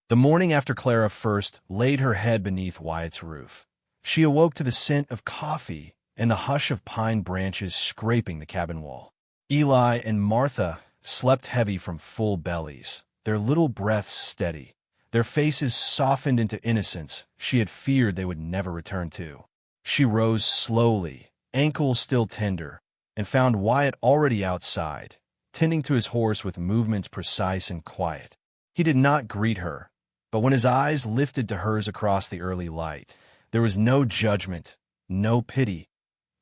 The morning after Clara first laid her head beneath Wyatt's roof, she awoke to the scent of coffee and the hush of pine branches scraping the cabin wall. Eli and Martha slept heavy from full bellies, their little breaths steady, their faces softened into innocence she had feared they would never return to. She rose slowly, ankles still tender, and found Wyatt already outside, tending to his horse with movements precise and quiet. He did not greet her, but when his eyes lifted to hers across the early light, there was no judgment, no pity,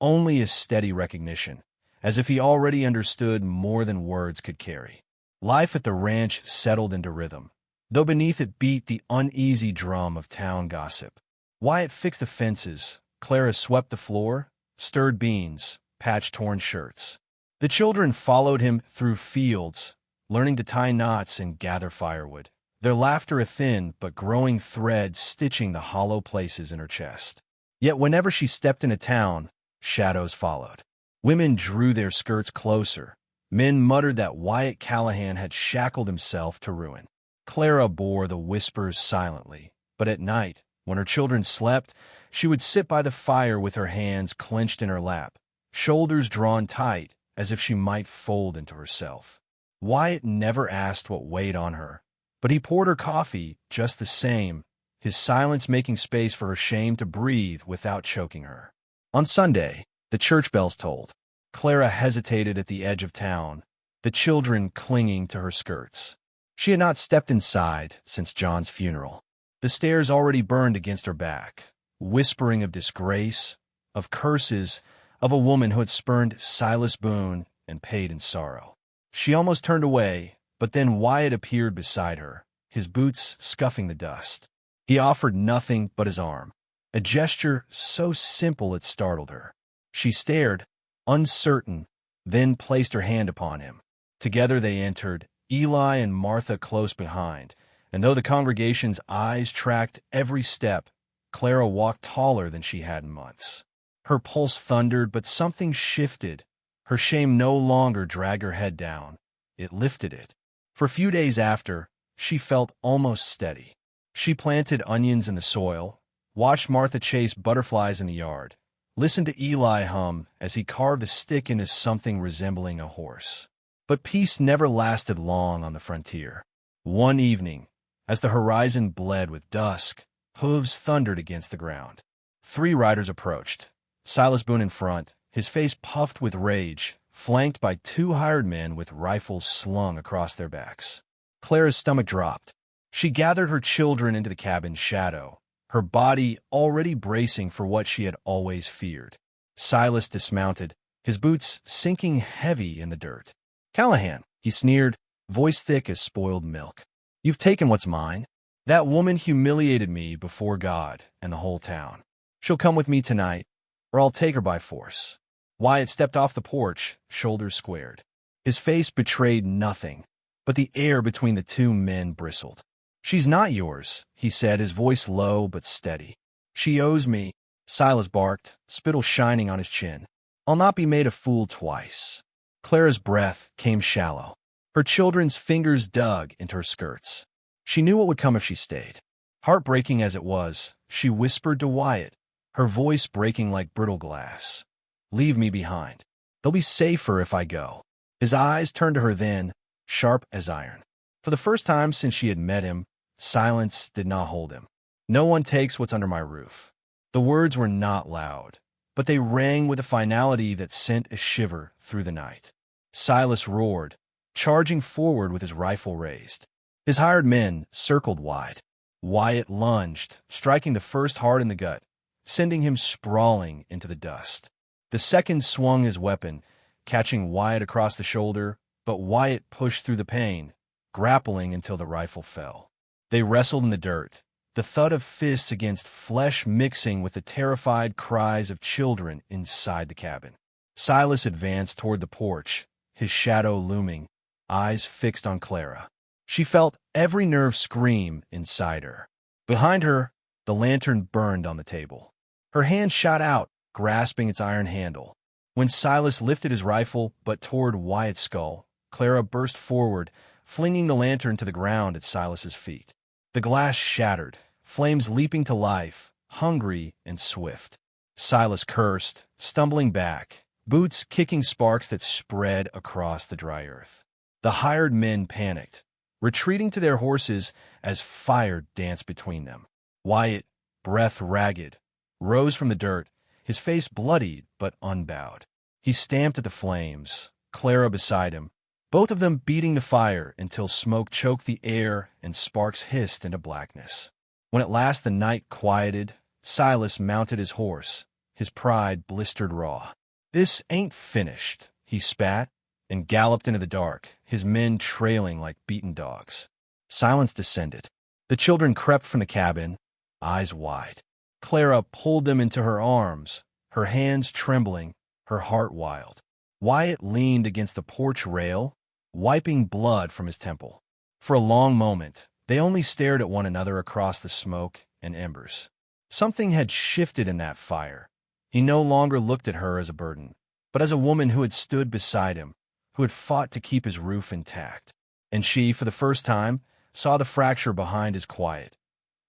only a steady recognition, as if he already understood more than words could carry. Life at the ranch settled into rhythm, though beneath it beat the uneasy drum of town gossip. Wyatt fixed the fences, Clara swept the floor, stirred beans, patched torn shirts. The children followed him through fields, learning to tie knots and gather firewood, their laughter a thin but growing thread stitching the hollow places in her chest. Yet whenever she stepped into town, shadows followed. Women drew their skirts closer. Men muttered that Wyatt Callahan had shackled himself to ruin. Clara bore the whispers silently, but at night, when her children slept, she would sit by the fire with her hands clenched in her lap, shoulders drawn tight as if she might fold into herself. Wyatt never asked what weighed on her, but he poured her coffee just the same, his silence making space for her shame to breathe without choking her. On Sunday, the church bells tolled. Clara hesitated at the edge of town, the children clinging to her skirts. She had not stepped inside since John's funeral. The stairs already burned against her back, whispering of disgrace, of curses, of a woman who had spurned Silas Boone and paid in sorrow. She almost turned away, but then Wyatt appeared beside her, his boots scuffing the dust. He offered nothing but his arm, a gesture so simple it startled her. She stared, uncertain, then placed her hand upon him. Together they entered, Eli and Martha close behind, and though the congregation's eyes tracked every step, Clara walked taller than she had in months. Her pulse thundered, but something shifted. Her shame no longer dragged her head down. It lifted it. For a few days after, she felt almost steady. She planted onions in the soil, watched Martha chase butterflies in the yard, listened to Eli hum as he carved a stick into something resembling a horse. But peace never lasted long on the frontier. One evening, as the horizon bled with dusk, hooves thundered against the ground. 3 riders approached, Silas Boone in front, his face puffed with rage, flanked by 2 hired men with rifles slung across their backs. Clara's stomach dropped. She gathered her children into the cabin's shadow, her body already bracing for what she had always feared. Silas dismounted, his boots sinking heavy in the dirt. "Callahan," he sneered, voice thick as spoiled milk. "You've taken what's mine. That woman humiliated me before God and the whole town. She'll come with me tonight, or I'll take her by force." Wyatt stepped off the porch, shoulders squared. His face betrayed nothing, but the air between the 2 men bristled. "She's not yours," he said, his voice low but steady. "She owes me," Silas barked, spittle shining on his chin. "I'll not be made a fool twice." Clara's breath came shallow. Her children's fingers dug into her skirts. She knew what would come if she stayed. Heartbreaking as it was, she whispered to Wyatt, her voice breaking like brittle glass, "Leave me behind. They'll be safer if I go." His eyes turned to her then, sharp as iron. For the first time since she had met him, silence did not hold him. "No one takes what's under my roof." The words were not loud, but they rang with a finality that sent a shiver through the night. Silas roared, charging forward with his rifle raised. His hired men circled wide. Wyatt lunged, striking the first hard in the gut, sending him sprawling into the dust. The second swung his weapon, catching Wyatt across the shoulder, but Wyatt pushed through the pain, grappling until the rifle fell. They wrestled in the dirt, the thud of fists against flesh mixing with the terrified cries of children inside the cabin. Silas advanced toward the porch, his shadow looming, eyes fixed on Clara. She felt every nerve scream inside her. Behind her, the lantern burned on the table. Her hand shot out, grasping its iron handle. When Silas lifted his rifle but toward Wyatt's skull, Clara burst forward, flinging the lantern to the ground at Silas's feet. The glass shattered, flames leaping to life, hungry and swift. Silas cursed, stumbling back, boots kicking sparks that spread across the dry earth. The hired men panicked, retreating to their horses as fire danced between them. Wyatt, breath ragged, rose from the dirt, his face bloodied but unbowed. He stamped at the flames, Clara beside him, both of them beating the fire until smoke choked the air and sparks hissed into blackness. When at last the night quieted, Silas mounted his horse, his pride blistered raw. "This ain't finished," he spat, and galloped into the dark, his men trailing like beaten dogs. Silence descended. The children crept from the cabin, eyes wide. Clara pulled them into her arms, her hands trembling, her heart wild. Wyatt leaned against the porch rail, wiping blood from his temple. For a long moment, they only stared at one another across the smoke and embers. Something had shifted in that fire. He no longer looked at her as a burden, but as a woman who had stood beside him, who had fought to keep his roof intact. And she, for the first time, saw the fracture behind his quiet.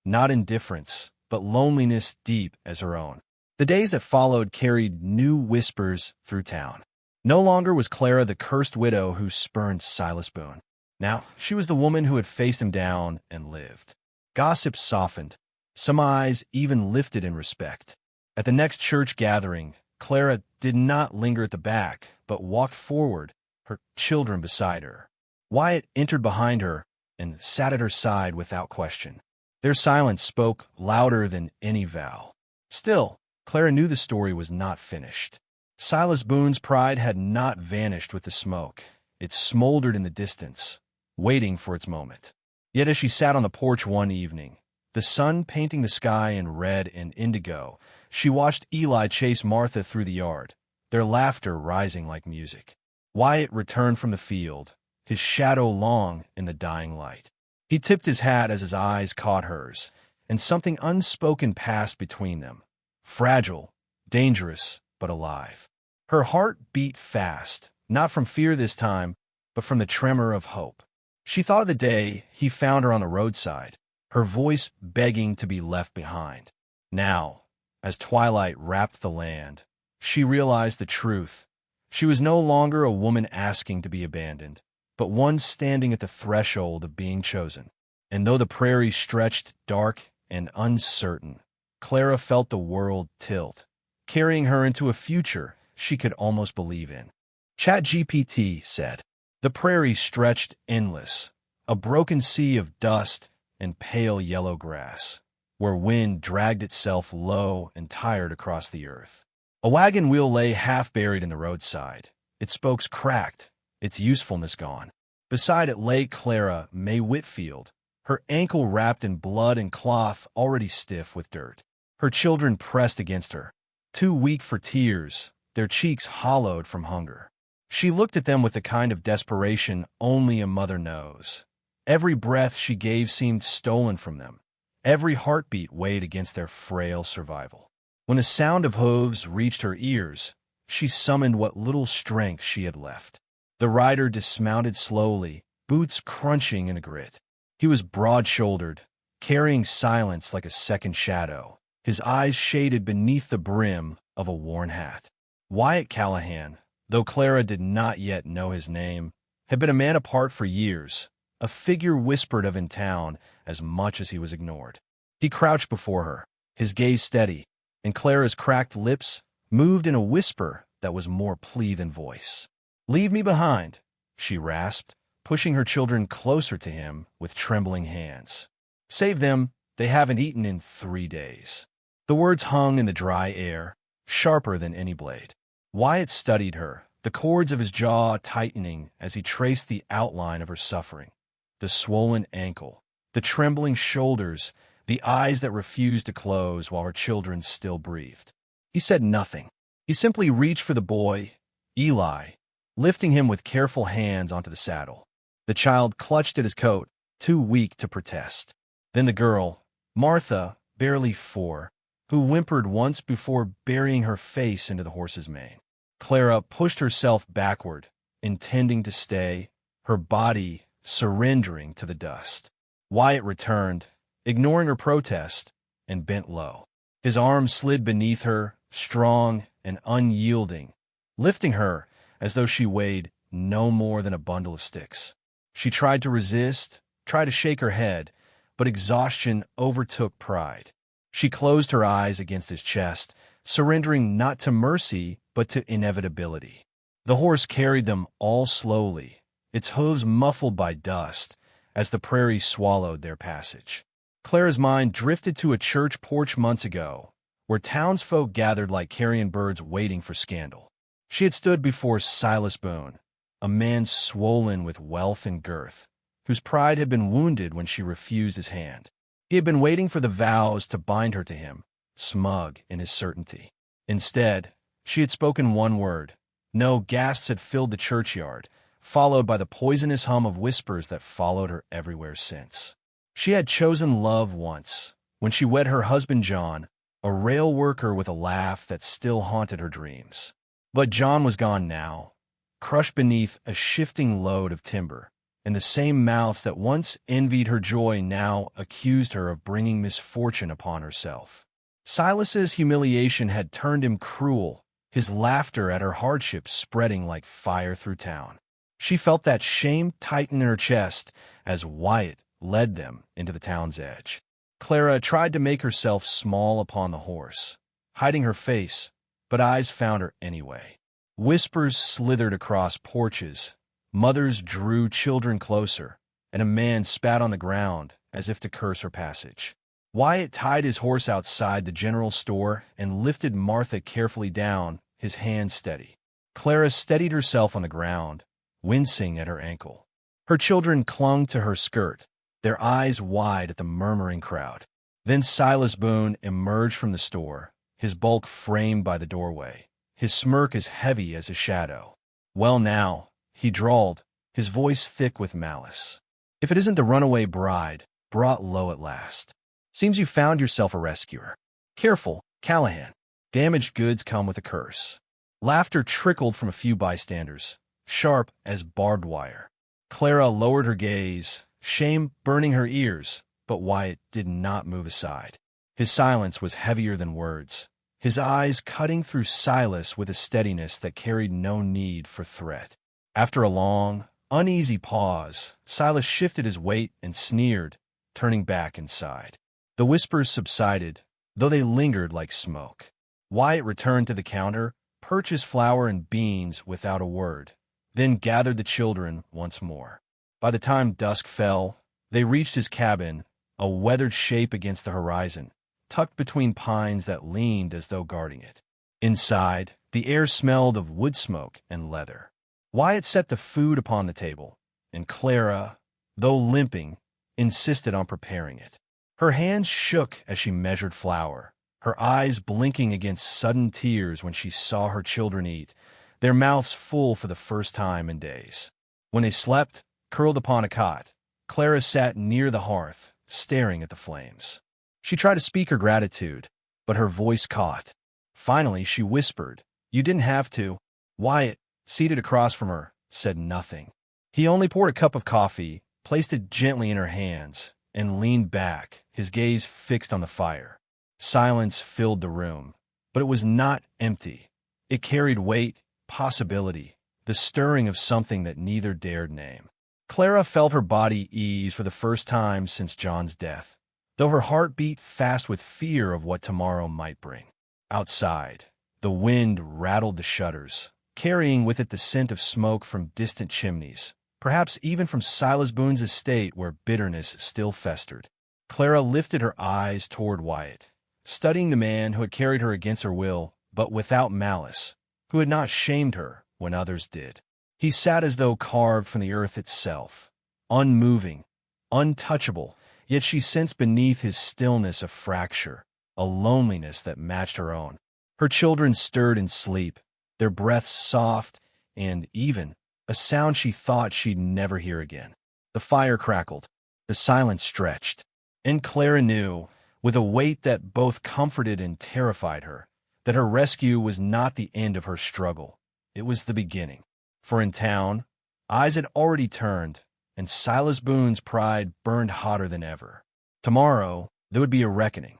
Not indifference, but loneliness deep as her own. The days that followed carried new whispers through town. No longer was Clara the cursed widow who spurned Silas Boone. Now she was the woman who had faced him down and lived. Gossip softened. Some eyes even lifted in respect. At the next church gathering, Clara did not linger at the back, but walked forward, her children beside her. Wyatt entered behind her and sat at her side without question. Their silence spoke louder than any vow. Still, Clara knew the story was not finished. Silas Boone's pride had not vanished with the smoke. It smoldered in the distance, waiting for its moment. Yet as she sat on the porch one evening, the sun painting the sky in red and indigo, she watched Eli chase Martha through the yard, their laughter rising like music. Wyatt returned from the field, his shadow long in the dying light. He tipped his hat as his eyes caught hers, and something unspoken passed between them. Fragile, dangerous, but alive. Her heart beat fast, not from fear this time, but from the tremor of hope. She thought of the day he found her on the roadside, her voice begging to be left behind. Now, as twilight wrapped the land, she realized the truth. She was no longer a woman asking to be abandoned, but one standing at the threshold of being chosen. And though the prairie stretched dark and uncertain, Clara felt the world tilt, carrying her into a future she could almost believe in. ChatGPT said, "The prairie stretched endless, a broken sea of dust and pale yellow grass, where wind dragged itself low and tired across the earth. A wagon wheel lay half buried in the roadside, its spokes cracked, its usefulness gone. Beside it lay Clara May Whitfield, her ankle wrapped in blood and cloth already stiff with dirt. Her children pressed against her, too weak for tears, their cheeks hollowed from hunger. She looked at them with the kind of desperation only a mother knows. Every breath she gave seemed stolen from them. Every heartbeat weighed against their frail survival. When the sound of hooves reached her ears, she summoned what little strength she had left. The rider dismounted slowly, boots crunching in the grit. He was broad-shouldered, carrying silence like a second shadow, his eyes shaded beneath the brim of a worn hat. Wyatt Callahan, though Clara did not yet know his name, had been a man apart for years, a figure whispered of in town as much as he was ignored. He crouched before her, his gaze steady, and Clara's cracked lips moved in a whisper that was more plea than voice. "Leave me behind," she rasped, pushing her children closer to him with trembling hands. "Save them, they haven't eaten in 3 days." The words hung in the dry air, sharper than any blade. Wyatt studied her, the cords of his jaw tightening as he traced the outline of her suffering. The swollen ankle, the trembling shoulders, the eyes that refused to close while her children still breathed. He said nothing. He simply reached for the boy, Eli, lifting him with careful hands onto the saddle. The child clutched at his coat, too weak to protest. Then the girl, Martha, barely 4, who whimpered once before burying her face into the horse's mane. Clara pushed herself backward, intending to stay, her body surrendering to the dust. Wyatt returned, ignoring her protest, and bent low. His arms slid beneath her, strong and unyielding, lifting her as though she weighed no more than a bundle of sticks. She tried to resist, tried to shake her head, but exhaustion overtook pride. She closed her eyes against his chest, surrendering not to mercy, but to inevitability. The horse carried them all slowly, its hooves muffled by dust, as the prairie swallowed their passage. Clara's mind drifted to a church porch months ago, where townsfolk gathered like carrion birds waiting for scandal. She had stood before Silas Boone, a man swollen with wealth and girth, whose pride had been wounded when she refused his hand. He had been waiting for the vows to bind her to him, smug in his certainty. Instead, she had spoken one word. No, gasps had filled the churchyard, followed by the poisonous hum of whispers that followed her everywhere since. She had chosen love once, when she wed her husband John, a rail worker with a laugh that still haunted her dreams. But John was gone now, crushed beneath a shifting load of timber, and the same mouths that once envied her joy now accused her of bringing misfortune upon herself. Silas's humiliation had turned him cruel, his laughter at her hardship spreading like fire through town. She felt that shame tighten in her chest as Wyatt led them into the town's edge. Clara tried to make herself small upon the horse, hiding her face, but eyes found her anyway. Whispers slithered across porches, mothers drew children closer, and a man spat on the ground as if to curse her passage. Wyatt tied his horse outside the general store and lifted Martha carefully down, his hand steady. Clara steadied herself on the ground, wincing at her ankle. Her children clung to her skirt, their eyes wide at the murmuring crowd. Then Silas Boone emerged from the store, his bulk framed by the doorway, his smirk as heavy as a shadow. "Well now," he drawled, his voice thick with malice. "If it isn't the runaway bride, brought low at last. Seems you found yourself a rescuer. Careful, Callahan. Damaged goods come with a curse." Laughter trickled from a few bystanders, sharp as barbed wire. Clara lowered her gaze, shame burning her ears, but Wyatt did not move aside. His silence was heavier than words, his eyes cutting through Silas with a steadiness that carried no need for threat. After a long, uneasy pause, Silas shifted his weight and sneered, turning back inside. The whispers subsided, though they lingered like smoke. Wyatt returned to the counter, purchased flour and beans without a word, then gathered the children once more. By the time dusk fell, they reached his cabin, a weathered shape against the horizon, tucked between pines that leaned as though guarding it. Inside, the air smelled of wood smoke and leather. Wyatt set the food upon the table, and Clara, though limping, insisted on preparing it. Her hands shook as she measured flour, her eyes blinking against sudden tears when she saw her children eat, their mouths full for the first time in days. When they slept, curled upon a cot, Clara sat near the hearth, staring at the flames. She tried to speak her gratitude, but her voice caught. Finally, she whispered, "You didn't have to." Wyatt, seated across from her, said nothing. He only poured a cup of coffee, placed it gently in her hands, and leaned back, his gaze fixed on the fire. Silence filled the room, but it was not empty. It carried weight, possibility, the stirring of something that neither dared name. Clara felt her body ease for the first time since John's death, though her heart beat fast with fear of what tomorrow might bring. Outside, the wind rattled the shutters, carrying with it the scent of smoke from distant chimneys, perhaps even from Silas Boone's estate where bitterness still festered. Clara lifted her eyes toward Wyatt, studying the man who had carried her against her will, but without malice, who had not shamed her when others did. He sat as though carved from the earth itself, unmoving, untouchable, yet she sensed beneath his stillness a fracture, a loneliness that matched her own. Her children stirred in sleep, their breaths soft and even, a sound she thought she'd never hear again. The fire crackled, the silence stretched, and Clara knew, with a weight that both comforted and terrified her, that her rescue was not the end of her struggle. It was the beginning. For in town, eyes had already turned, and Silas Boone's pride burned hotter than ever. Tomorrow, there would be a reckoning.